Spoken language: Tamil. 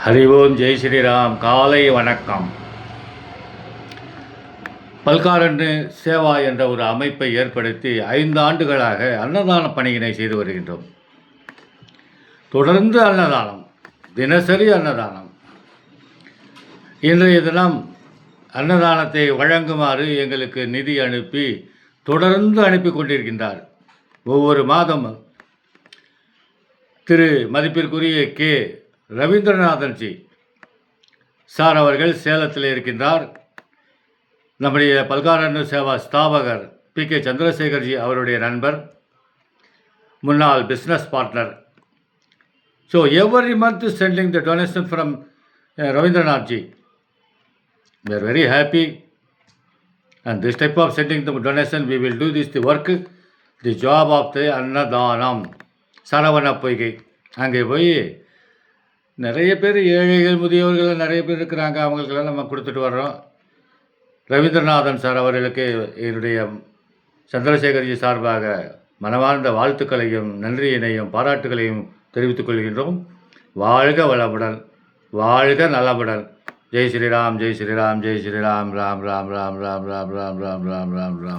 ஹரி ஓம் ஜெய் ஸ்ரீராம். காலை வணக்கம். பல்காரண்ணு சேவா என்ற ஒரு அமைப்பை ஏற்படுத்தி 5 ஆண்டுகளாக அன்னதான பணியினை செய்து வருகின்றோம். தொடர்ந்து அன்னதானம், தினசரி அன்னதானம். இன்றைய தினம் அன்னதானத்தை வழங்குமாறு எங்களுக்கு நிதி அனுப்பி தொடர்ந்து அனுப்பி கொண்டிருக்கின்றார். ஒவ்வொரு மாதம் திரு மதிப்பிற்குரிய கே ரவீந்திரநாதன்ஜி சார் அவர்கள் சேலத்தில் இருக்கின்றார். நம்முடைய பல்காரண்ணு சேவா ஸ்தாபகர் PK சந்திரசேகர்ஜி அவருடைய நண்பர், முன்னாள் business partner. So every month sending the donation from Ravindranathji. We are very happy, and this type of sending the donation, we will do this the work, the job of the Annadanam. Saravana Poigai அங்கே போய் நிறைய பேர் ஏழைகள் முதியவர்கள் நிறைய பேர் இருக்கிறாங்க. அவங்களுக்கெல்லாம் நம்ம கொடுத்துட்டு வர்றோம். ரவீந்திரநாதன் சார் அவர்களுக்கு என்னுடைய சந்திரசேகர்ஜி சார்பாக மனமார்ந்த வாழ்த்துக்களையும் நன்றியினையும் பாராட்டுகளையும் தெரிவித்துக் கொள்கின்றோம். வாழ்க வளமுடன், வாழ்க நலமுடன். ஜெய் ஸ்ரீராம், ஜெய் ஸ்ரீராம், ஜெய் ஸ்ரீராம். ராம் ராம் ராம் ராம் ராம் ராம் ராம் ராம் ராம் ராம்.